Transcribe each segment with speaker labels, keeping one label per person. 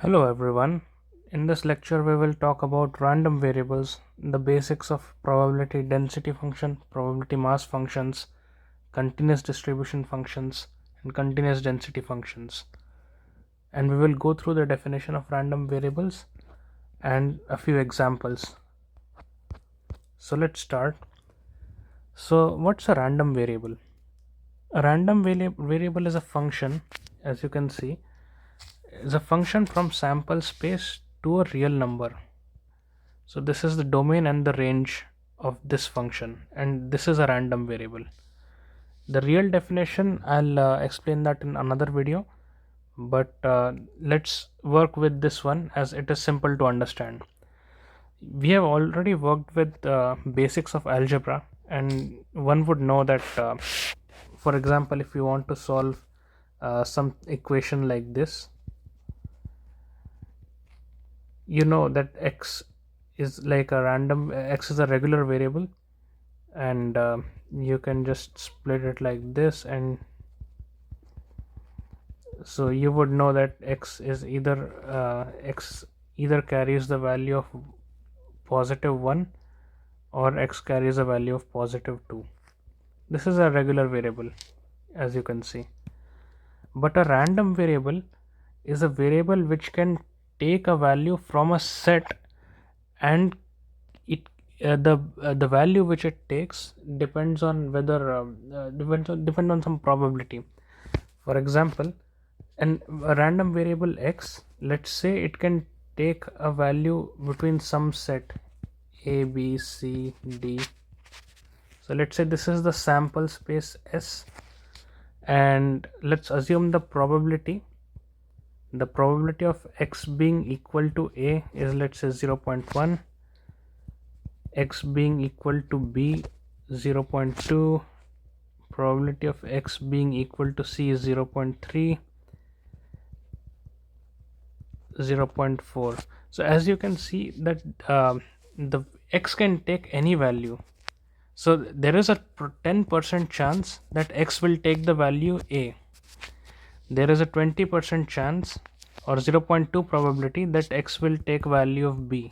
Speaker 1: Hello everyone. In this lecture we will talk about random variables, the basics of probability density function, probability mass functions, continuous distribution functions, and continuous density functions. And we will go through the definition of random variables and a few examples. So let's start. So what's a random variable? A random variable is a function, as you can see, is a function from sample space to a real number. So this is the domain and the range of this function, and this is a random variable. The real definition I'll explain that in another video, but let's work with this one as it is simple to understand. We have already worked with basics of algebra, and one would know that for example, if you want to solve some equation like this, you know that x is like a random, x is a regular variable, and you can just split it like this, and so you would know that x is x either carries the value of +1 or x carries a value of +2. This is a regular variable, as you can see. But a random variable is a variable which can take a value from a set, and it the value which it takes depends on whether depend on some probability. For example, a random variable x, let's say it can take a value between some set a b c d. So let's say this is the sample space S, and let's assume the probability of x being equal to a is, let's say, 0.1, x being equal to b 0.2, probability of x being equal to c is 0.3, 0.4. So as you can see that the x can take any value. So there is a 10% chance that x will take the value a. There is a 20% chance or 0.2 probability that x will take value of b.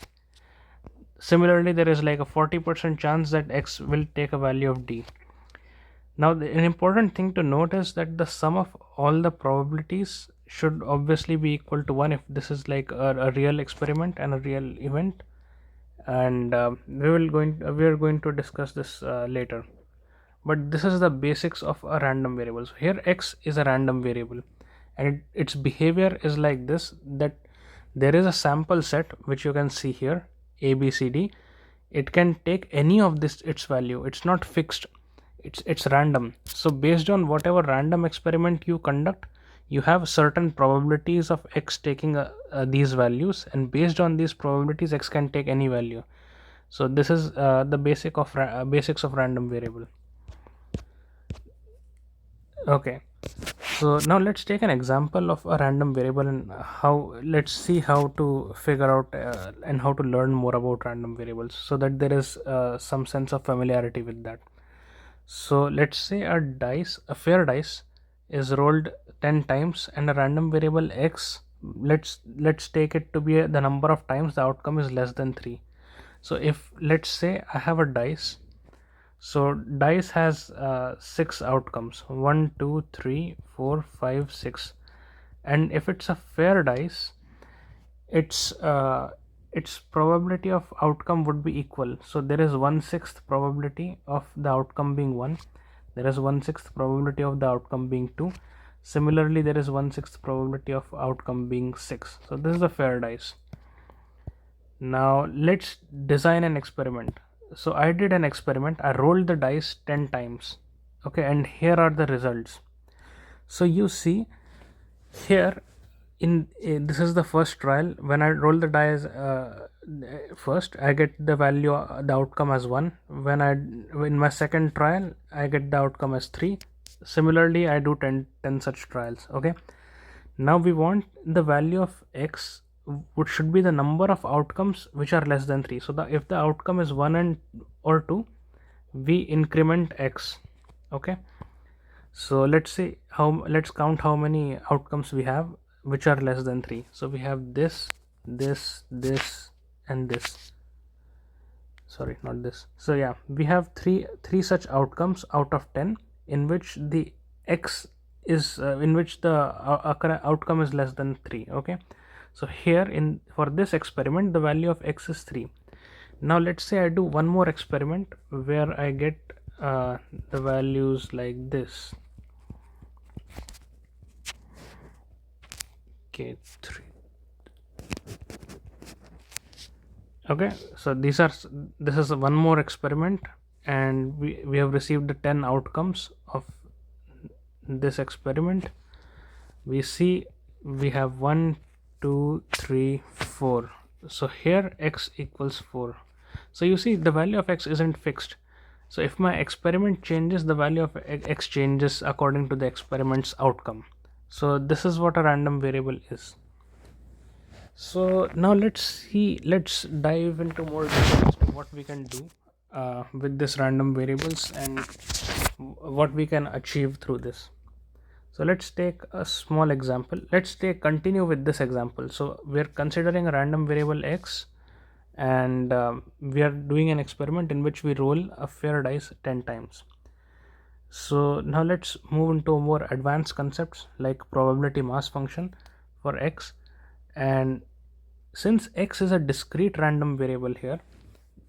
Speaker 1: Similarly, there is like a 40% chance that x will take a value of d. Now an important thing to note is that the sum of all the probabilities should obviously be equal to 1 if this is like a real experiment and a real event, and we are going to discuss this later. But this is the basics of a random variable. So here x is a random variable, and its behavior is like this, that there is a sample set which you can see here, a b c d. It can take any of this, its value, it's not fixed, it's random. So based on whatever random experiment you conduct, you have certain probabilities of x taking these values, and based on these probabilities x can take any value. So this is the basics of random variable. Okay, so now let's take an example of a random variable, and let's see how to figure out and how to learn more about random variables, so that there is some sense of familiarity with that. So let's say a fair dice is rolled 10 times, and a random variable x, let's take it to be the number of times the outcome is less than 3. So if, let's say, I have a dice, so dice has 6 outcomes, 1 2 3 4 5 6, and if it's a fair dice, its probability of outcome would be equal. So there is 1/6 probability of the outcome being 1, there is 1/6 probability of the outcome being 2, similarly there is 1/6 probability of outcome being 6. So this is a fair dice. Now let's design an experiment. So I did an experiment, I rolled the dice 10 times, okay, and here are the results. So you see here, in this is the first trial. When I roll the dice first, I get the value, the outcome as 1. In my second trial, I get the outcome as 3. Similarly, I do 10 such trials. Okay, now we want the value of x, which should be the number of outcomes which are less than 3. So if the outcome is 1 and or 2, we increment x. Okay, so let's count how many outcomes we have. which are less than 3. So we have this, and this. Sorry, not this. So yeah, we have three such outcomes out of 10 in which the x is in which the outcome is less than 3. Okay, so here in for this experiment the value of x is 3. Now let's say I do one more experiment where I get the values like this. Okay, 3. Okay, so this is one more experiment, and we have received the 10 outcomes of this experiment. We see we have 1 2 3 4. So here x equals 4. So you see the value of x isn't fixed. So if my experiment changes, the value of x changes according to the experiment's outcome. So this is what a random variable is. So now let's dive into more details to what we can do with this random variables and what we can achieve through this. So let's take a small example. Let's continue with this example. So we're considering a random variable x, and we are doing an experiment in which we roll a fair dice 10 times. So now let's move into more advanced concepts like probability mass function for x. And since x is a discrete random variable here,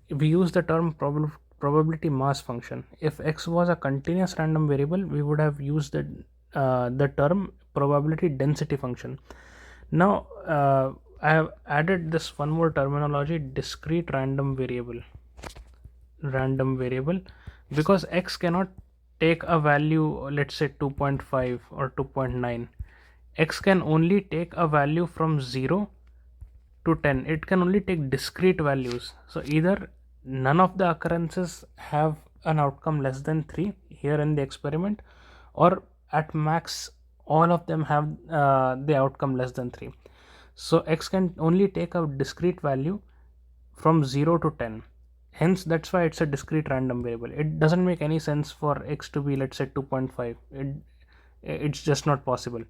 Speaker 1: we use the term probability mass function. If x was a continuous random variable, we would have used the term probability density function. Now I have added this one more terminology, discrete random variable, because x cannot take a value, let's say 2.5 or 2.9. X can only take a value from 0 to 10. It can only take discrete values. So either none of the occurrences have an outcome less than 3 here in the experiment, or at max all of them have the outcome less than 3. So x can only take a discrete value from 0 to 10. Hence that's why it's a discrete random variable. It doesn't make any sense for x to be, let's say, 2.5. It's just not possible.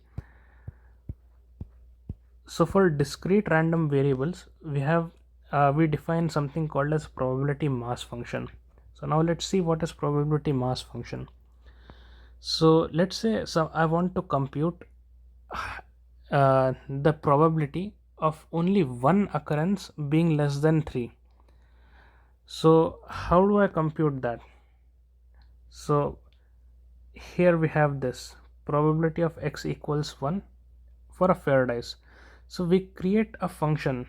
Speaker 1: So for discrete random variables, we define something called as probability mass function. So now let's see what is probability mass function. So let's say I want to compute the probability of only one occurrence being less than 3. So how do I compute that? So here we have this probability of x equals 1 for a fair dice. So we create a function,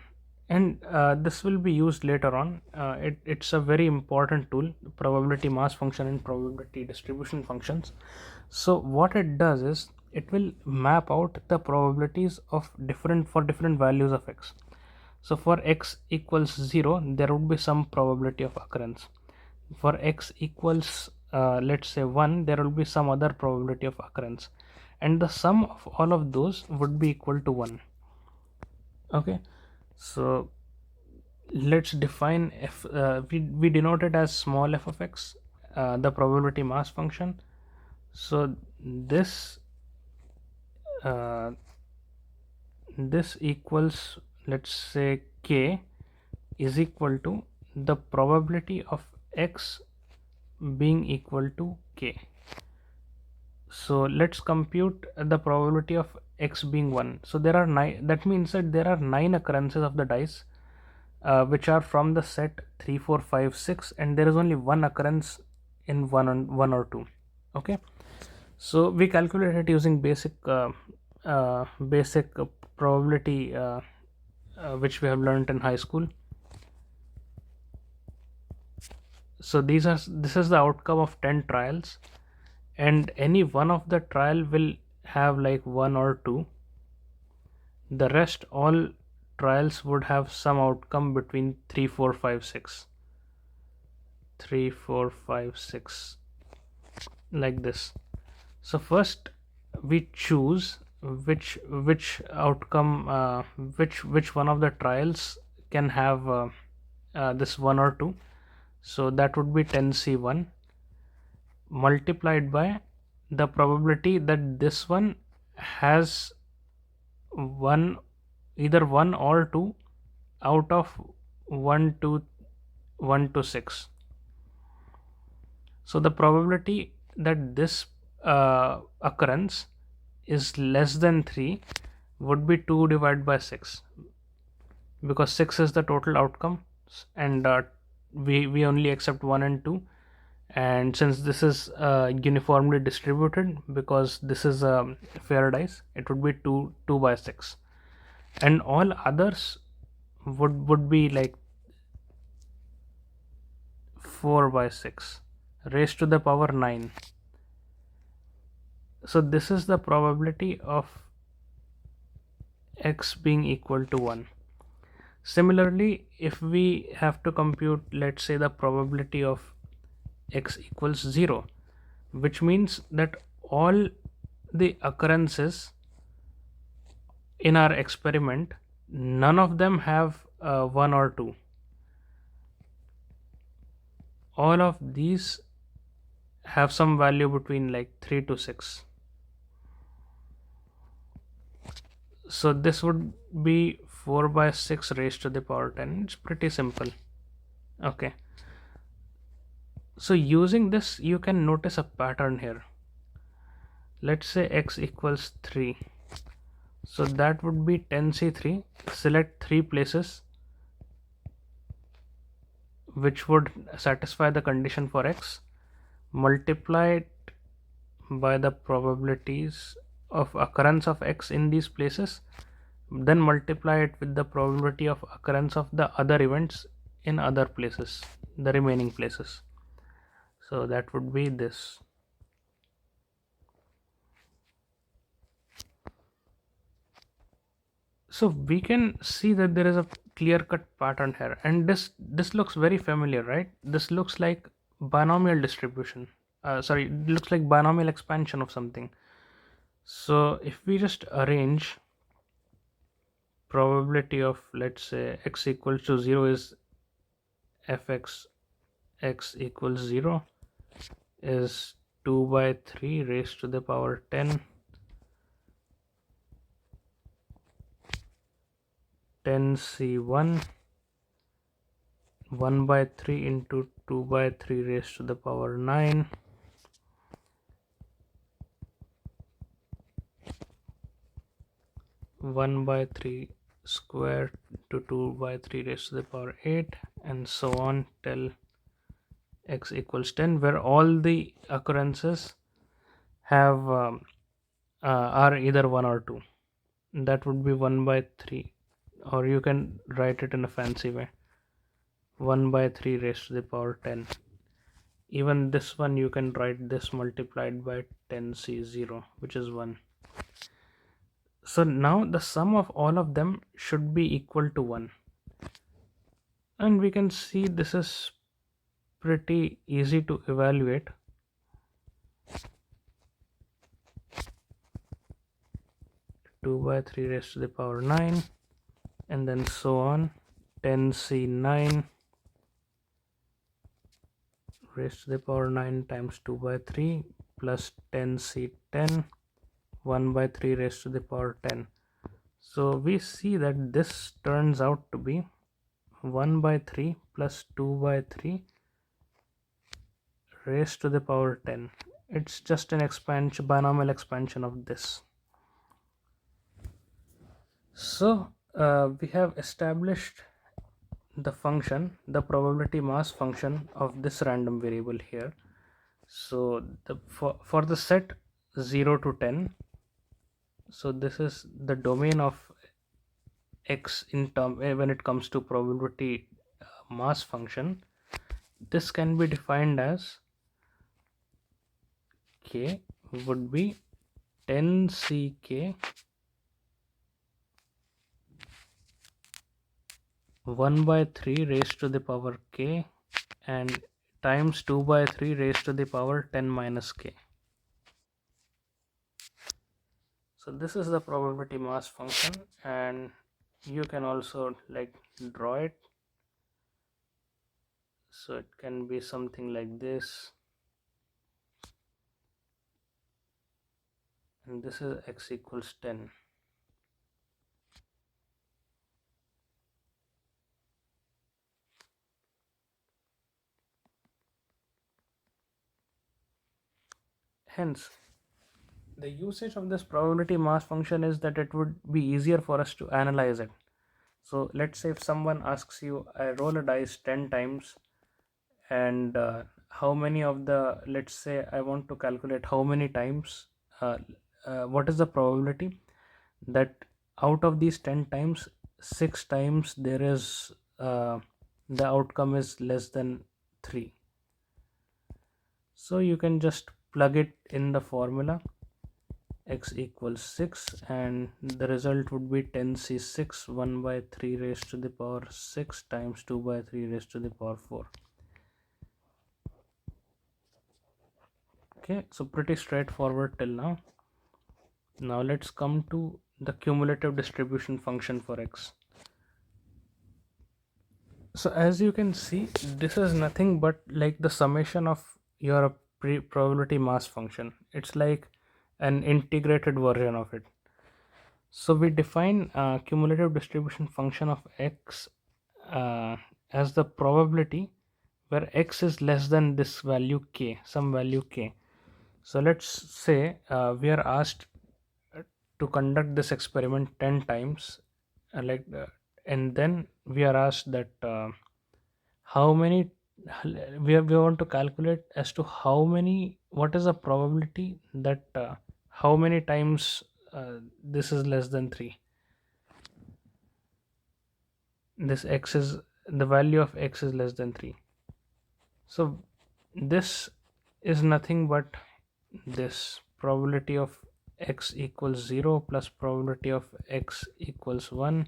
Speaker 1: and this will be used later on. It's a very important tool, probability mass function and probability distribution functions. So what it does is it will map out the probabilities of different values of x. So for x equals 0, there would be some probability of occurrence. For x equals let's say 1, there will be some other probability of occurrence, and the sum of all of those would be equal to 1. Okay, so let's define f. We denote it as small f of x, the probability mass function. So this equals, let's say, k is equal to the probability of x being equal to k. So let's compute the probability of x being 1. So there are 9. That means that there are 9 occurrences of the dice which are from the set 3 4 5 6, and there is only one occurrence in 1 or 2. Okay, so we calculate it using basic probability which we have learned in high school. So this is the outcome of 10 trials, and any one of the trial will have like 1 or 2. The rest all trials would have some outcome between 3 4 5 6, 3 4 5 6, like this. So first we choose which outcome, which one of the trials can have this 1 or 2. So that would be 10c1 multiplied by the probability that this one has one, either 1 or 2 out of 1 to 1 to 6. So the probability that this occurrence is less than 3 would be 2 divided by 6, because 6 is the total outcome, and we only accept 1 and 2. And since this is uniformly distributed, because this is a fair dice, it would be 2 by 6, and all others would be like 4 by 6 raised to the power 9. So this is the probability of x being equal to 1. Similarly, if we have to compute, let's say, the probability of x equals 0, which means that all the occurrences in our experiment, none of them have 1 or 2. All of these have some value between like 3 to 6. So this would be 4 by 6 raised to the power 10. It's pretty simple. Okay. So using this, you can notice a pattern here. Let's say x equals 3. So that would be 10C3. Select 3 places which would satisfy the condition for x. Multiply it by the probabilities of occurrence of x in these places. Then multiply it with the probability of occurrence of the other events in other places, the remaining places. So that would be this. So we can see that there is a clear cut pattern here, and this looks very familiar, right? This looks like binomial distribution. Sorry, it looks like binomial expansion of something. So if we just arrange probability of, let's say, x equals to 0 is fx x equals 0 is 2 by 3 raised to the power 10, 10C1, 1 by 3 into 2 by 3 raised to the power 9, 1 by 3 square to 2 by 3 raised to the power 8, and so on till x equals 10, where all the occurrences have are either 1 or 2. That would be 1 by 3, or you can write it in a fancy way, 1 by 3 raised to the power 10. Even this one, you can write this multiplied by 10C0, which is 1. So now the sum of all of them should be equal to 1, and we can see this is pretty easy to evaluate. Two by 3 raised to the power 9, and then so on, 10C9 raised to the power 9 times 2 by 3 plus 10C10, 1 by 3 raised to the power 10. So we see that this turns out to be 1 by 3 plus 2 by 3 raised to the power 10. It's just an expansion, binomial expansion of this. So we have established the function, the probability mass function of this random variable here. So for the set 0 to 10, so this is the domain of x in term when it comes to probability mass function. This can be defined as k would be 10ck 1 by 3 raised to the power k and times 2 by 3 raised to the power 10 minus k. So this is the probability mass function, and you can also like draw it. So it can be something like this, and this is x equals 10. Hence, the usage of this probability mass function is that it would be easier for us to analyze it. So let's say if someone asks you, I roll a dice 10 times, and how many of the, let's say I want to calculate how many times, what is the probability that out of these 10 times, 6 times there is the outcome is less than 3. So you can just plug it in the formula, x equals 6, and the result would be 10c6 1 by 3 raised to the power 6 times 2 by 3 raised to the power 4. Okay, so pretty straightforward till now. Now let's come to the cumulative distribution function for x. So as you can see, this is nothing but like the summation of your probability mass function. It's like an integrated version of it. So we define cumulative distribution function of x as the probability where x is less than this value k, some value k. So let's say we are asked to conduct this experiment 10 times, and then we are asked that how many, we want to calculate as to how many, what is the probability that how many times this is less than 3, this x is, the value of x is less than 3. So this is nothing but this probability of x equals 0 plus probability of x equals 1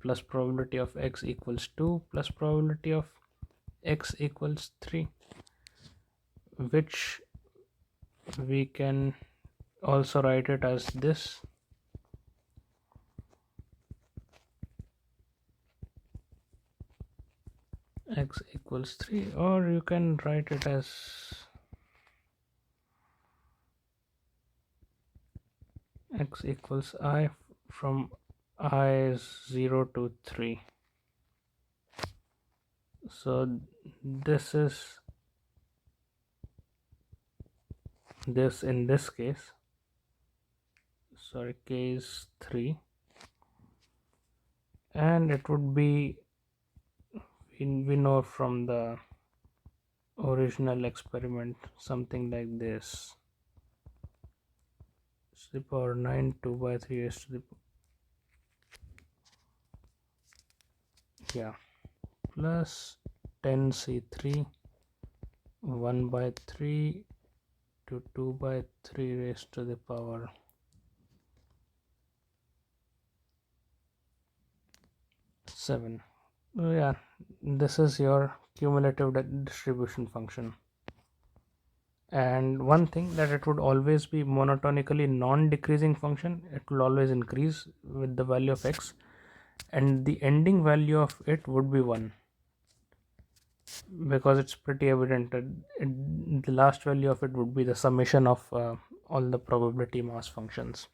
Speaker 1: plus probability of x equals 2 plus probability of x equals 3, which we can also write it as this. X equals 3, or you can write it as x equals I from I is 0 to 3. So this is this, in this case, sorry, k is 3, and it would be, we know from the original experiment something like this, to the power 9 2 by 3 is to the, yeah, plus 10c3 1 by 3 to 2 by 3 raised to the power 7. So yeah, this is your cumulative distribution function. And one thing, that it would always be monotonically non-decreasing function. It will always increase with the value of x, and the ending value of it would be 1, because it's pretty evident that the last value of it would be the summation of all the probability mass functions.